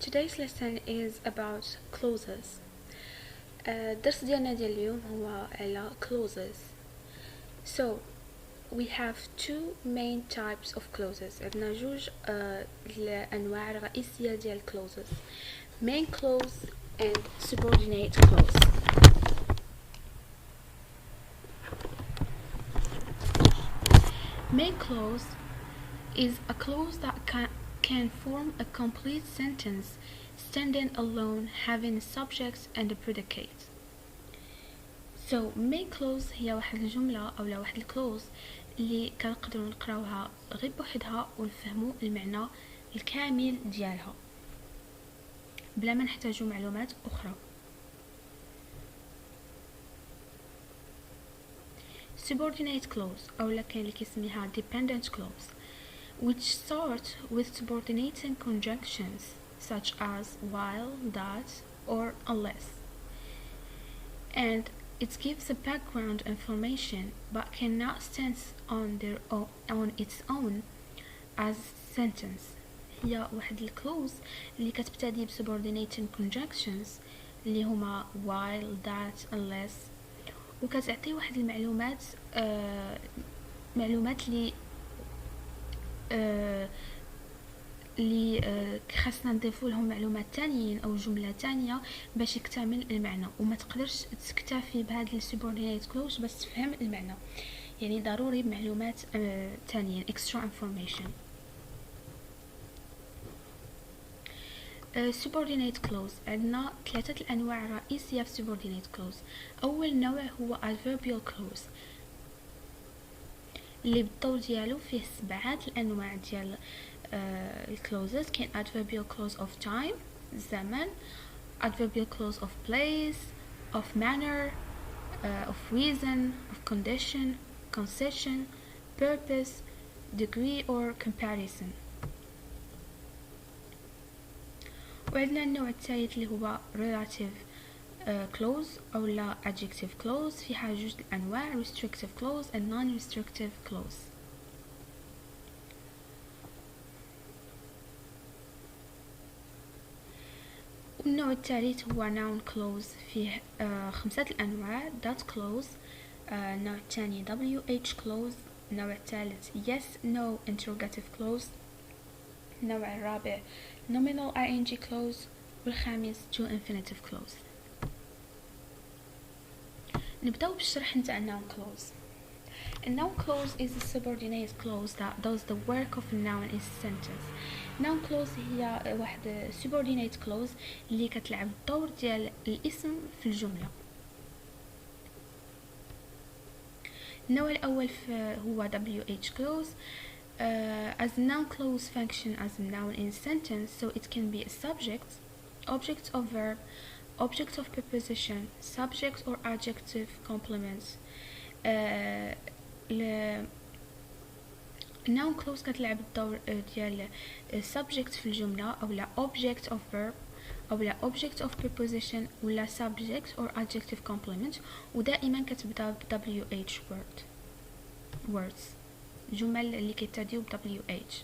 Today's lesson is about clauses. الدرس ديالنا ديال اليوم هو على clauses. So we have two main types of clauses. عندنا جوج الأنواع الرئيسية ديال clauses. Main clause and subordinate clause. Main clause is a clause that can form a complete sentence standing alone, having a subject and a predicate. So main clause هي واحد الجملة أو واحد الكلوز اللي كنقدروا نقراوها غير بوحدها ونفهموا المعنى الكامل ديالها بلا ما نحتاجوا معلومات أخرى. Subordinate clause أو كاين اللي كيسميها dependent clause, which start with subordinating conjunctions such as while, that, or unless, and it gives a background information but cannot stand on its own as sentence. هي واحد الكلوز اللي كتبتدي ب subordinating conjunctions اللي هما while, that, unless, وكتعطي واحد المعلومات معلومات اللي خاصنا نضيفوا لهم معلومات تانيين او جمله تانية باش يكتمل المعنى، وما تقدرش تكتفي بهذا السوبوردينيت كلوز بس تفهم المعنى، يعني ضروري معلومات تانيين extra information. subordinate clause عندنا ثلاثة الأنواع الرئيسية في subordinate clause. أول نوع هو adverbial clause اللي بالدور ديالو فيه 7 الأنواع ديال الكلوزز. كاين adverbial clause of time زمن, adverbial clause of place, of manner, of reason, of condition, concession, purpose, degree or comparison. وعندنا النوع الثالث اللي هو relative clause أو لا adjective clause. فيها جوج الأنواع restrictive clause and non-restrictive clause. النوع الثالث هو noun clause فيه 5 الأنواع that clause. النوع الثاني WH clause. النوع الثالث yes no interrogative clause. النوع الرابع nominal ing clause. والخامس to infinitive clause. نبداو بالشرح نتاع noun clause. A noun clause is a subordinate clause that does the work of a noun in a sentence. noun clause هي واحد subordinate clause اللي كتلعب الدور ديال الاسم في الجملة. النوع الأول هو WH clause. As a noun clause function as a noun in a sentence, so it can be a subject, object of verb, object of preposition, subject or adjective complements. noun clause كتلعب الدور ديال subject في الجملة أو لا object of verb أو لا object of preposition ولا subject or adjective complement, ودائما كتبدا ب WH words جمل اللي كيبتديو ب WH.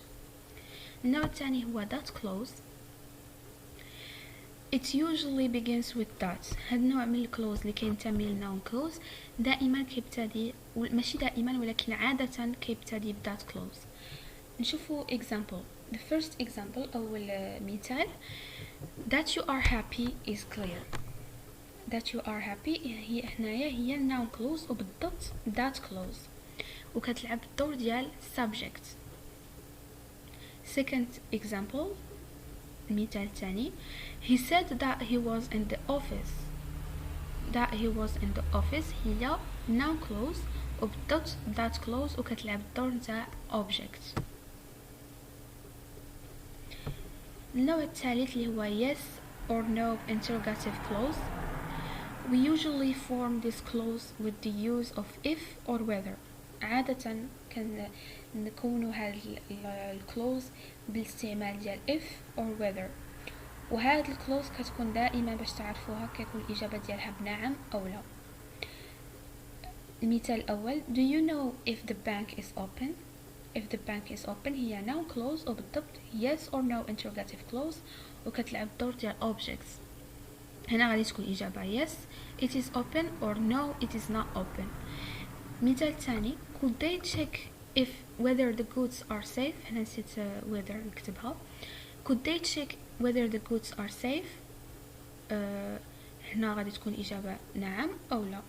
النوع الثاني هو that clause. It usually begins with that. هذا النوع من الكلوز اللي كينتمي للنون كلوز دائما كيبتدي، ماشي دائما ولكن عادة كيبتدي ب that clause. نشوفوا example. The first example أول مثال that you are happy is clear. that you are happy هي هنايا هي النون كلوز وبالضبط that clause وكتلعب الدور ديال subject. Second example المثال الثاني he said that he was in the office. that he was in the office هي noun clause وبالضبط that clause وكتلعب الدور نتاع object. النوع الثالث اللي هو yes or no interrogative clause. We usually form this clause with the use of if or whether. عادة كنكونوا هذا الكلوز بالاستعمال ديال if or whether، وهذا الكلوز كتكون دائما باش تعرفوها كيكون الإجابة ديالها بنعم أو لا. المثال الأول do you know if the bank is open. if the bank is open هي noun clause وبالضبط yes or no interrogative clause وكتلعب الدور ديال objects. هنا غادي تكون إجابة yes it is open or no it is not open. مثال ثاني could they check if whether the goods are safe. هنا نسيت whether نكتبها. could they check whether the goods are safe. هنا غادي تكون إجابة نعم أو لا.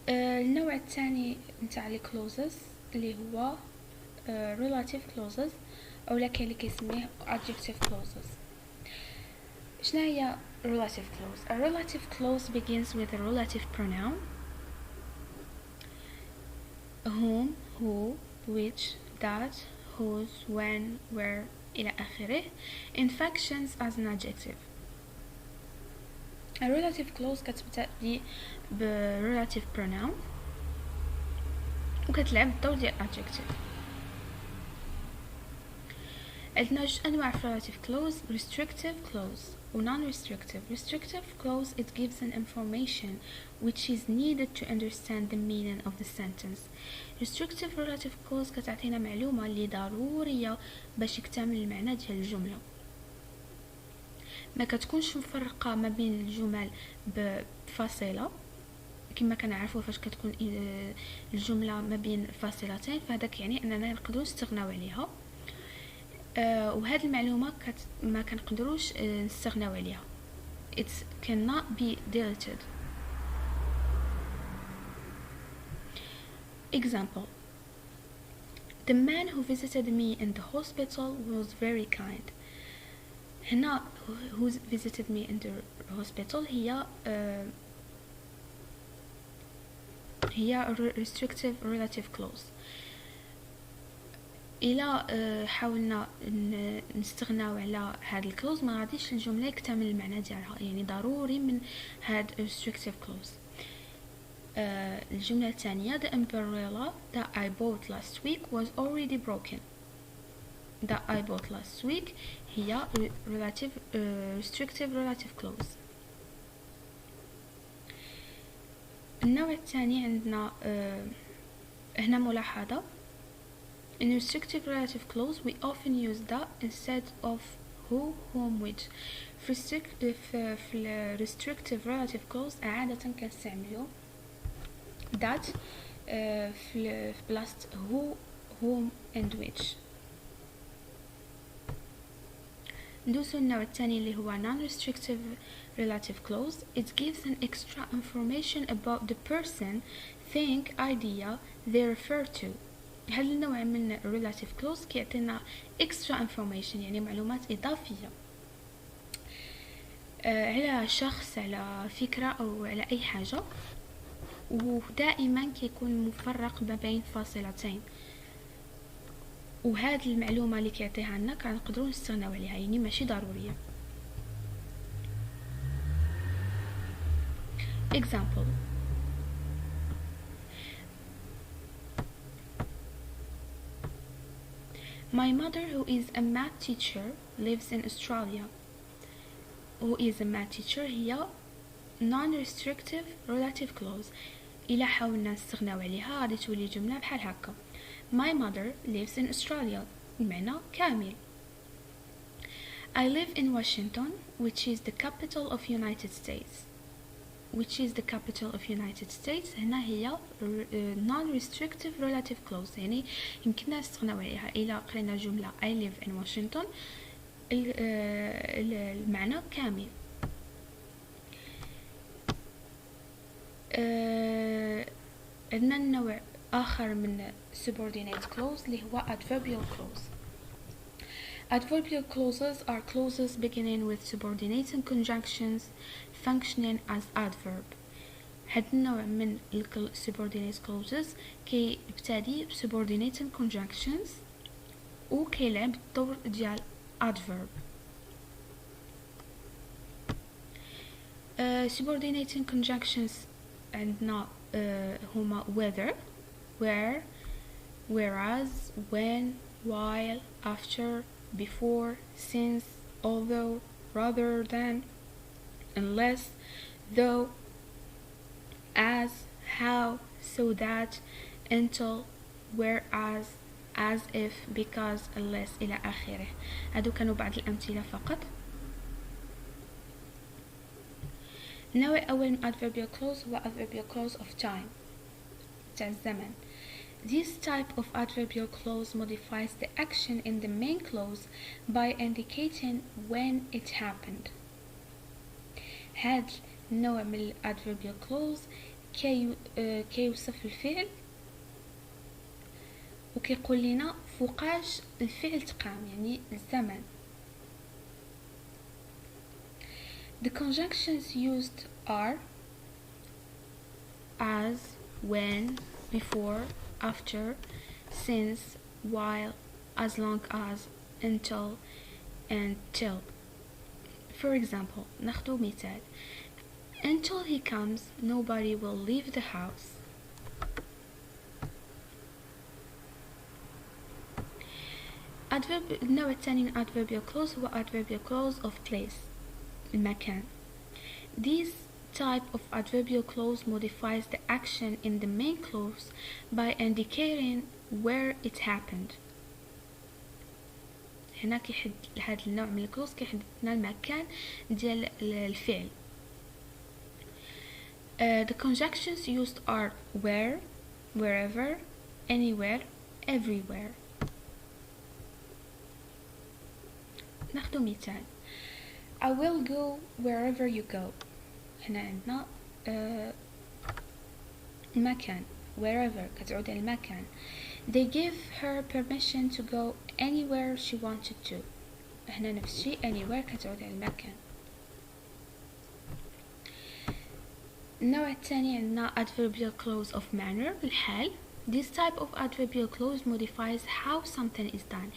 النوع الثاني نتاع clauses اللي هو relative clauses أو كاين اللي كيسميه adjective clauses. شنو هي relative clause؟ A relative clause begins with a relative pronoun whom, who, which, that, whose, when, where إلى آخره in functions as an adjective. A relative clause كتبدأ ب relative pronoun وكتلعب الدور ديال adjective. عندنا جوج أنواع في relative clause restrictive clause و non-restrictive. Restrictive clause it gives an information which is needed to understand the meaning of the sentence. Restrictive relative clause كتعطينا معلومة اللي ضرورية باش يكتمل المعنى ديال الجملة. ما كتكونش مفرقة ما بين الجمل بفاصلة كما كنعرفوا فاش كتكون الجملة ما بين فاصلتين فهذاك يعني أننا نقدروا نستغناو عليها. وهذه المعلومة ما كنقدروش نستغناو عليها. It cannot be deleted. Example: the man who visited me in the hospital was very kind. هنا who visited me in the hospital هي restrictive relative clause. إلا حاولنا نستغناو على هاد الكلوز ما غاديش الجملة يكتمل المعنى ديالها، يعني ضروري من هاد restrictive clause. الجملة الثانية: the umbrella that I bought last week was already broken. that I bought last week هي restrictive relative clause. النوع الثاني عندنا هنا ملاحظة: in restrictive relative clause we often use that instead of who, whom, which. في restrictive relative clause عادة كنستعملو that في بلاصة who, whom and which. ندوزو النوع الثاني اللي هو non-restrictive relative clause. It gives an extra information about the person, thing, idea they refer to. هذا النوع من relative clause كيعطينا extra information يعني معلومات إضافية على شخص، على فكرة أو على أي حاجة، ودائما كيكون مفرق ما بين فاصلتين، وهذه المعلومة اللي كيعطيها لنا كنقدروا نستغناو عليها يعني ماشي ضرورية. Example: my mother, who is a math teacher, lives in Australia. who is a math teacher هي non-restrictive relative clause. إلا حاولنا نستغناو عليها غادي تولي جملة بحال هكا: my mother lives in Australia. المعنى كامل. I live in Washington, which is the capital of United States. which is the capital of United States هنا هي non-restrictive relative clause يعني يمكننا نستغناو عليها. إلا قرينا جملة I live in Washington المعنى كامل. عندنا النوع آخر من subordinate clause اللي هو adverbial clause. Adverbial clauses are clauses beginning with subordinating conjunctions functioning as adverb. هاد النوع من subordinate clauses كيبتدي subordinating conjunctions وكيلعب الدور ديال adverb. subordinating conjunctions عندنا هما whether, where, whereas, when, while, after, before, since, although, rather than, unless, though, as, how, so that, until, whereas, as if, because, unless إلى آخره. هادو كانوا بعض الأمثلة فقط. نوع أول من adverbial clause هو adverbial clause of time تاع الزمن. This type of adverbial clause modifies the action in the main clause by indicating when it happened. هاد النوع من adverbial clause كيوصف الفعل وكيقول لنا فوقاش الفعل تقام، يعني الزمن. The conjunctions used are as, when, before, after, since, while, as long as, until, and till. For example, ناخدو مثال. Until he comes, nobody will leave the house. النوع الثاني من adverbial clause هو adverbial clause of place المكان. This type of adverbial clause modifies the action in the main clause by indicating where it happened. هنا كيحد هذا النوع من الكلوز كيحدد لنا المكان ديال الفعل. The conjunctions used are where, wherever, anywhere, everywhere. ناخدو مثال. I will go wherever you go. هنا عندنا المكان wherever كتعود على المكان. They give her permission to go anywhere she wanted to. هنا نفس الشيء anywhere كتعود على المكان. النوع الثاني عندنا adverbial clause of manner الحال. This type of adverbial clause modifies how something is done.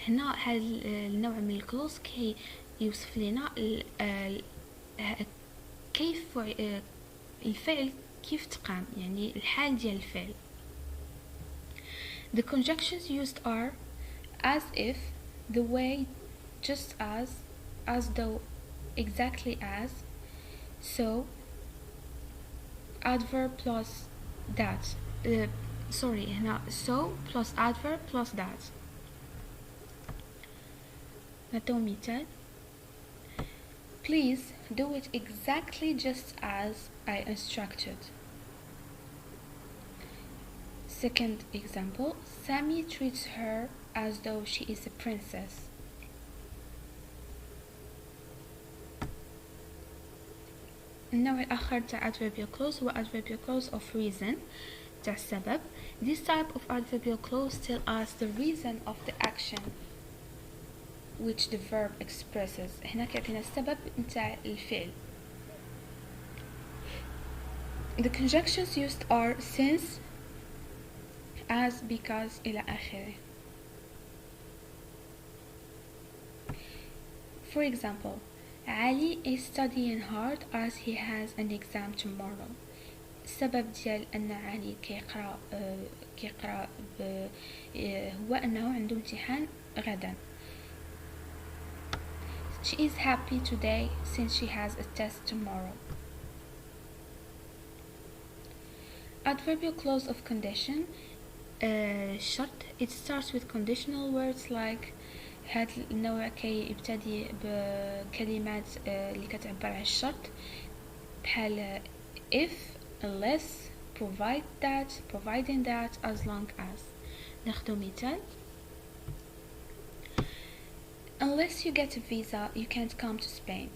هنا هذا النوع من الكلوز كي يوصف لنا كيف الفعل كيف تقام، يعني الحال ديال الفعل. The conjunctions used are as if, the way, just as though, exactly as, so, adverb plus that. هنا so plus adverb plus that. نعطيو مثال. Please do it exactly just as I instructed. Second example. Sammy treats her as though she is a princess. النوع الآخر تاع adverbial clause هو adverbial clause of reason تاع السبب. This type of adverbial clause tells us the reason of the action which the verb expresses. هنا كيعطينا السبب نتاع الفعل. The conjunctions used are since, as, because إلى آخره. For example, Ali is studying hard as he has an exam tomorrow. السبب ديال أن علي كيقرأ هو أنه عنده امتحان غدا. She is happy today since she has a test tomorrow. Adverbial clause of condition شرط. It starts with conditional words like هاد النوع يبتدي بكلمات اللي كتعبر عن الشرط بحال if, unless, providing that, as long as. ناخدو مثال. Unless you get a visa, you can't come to Spain.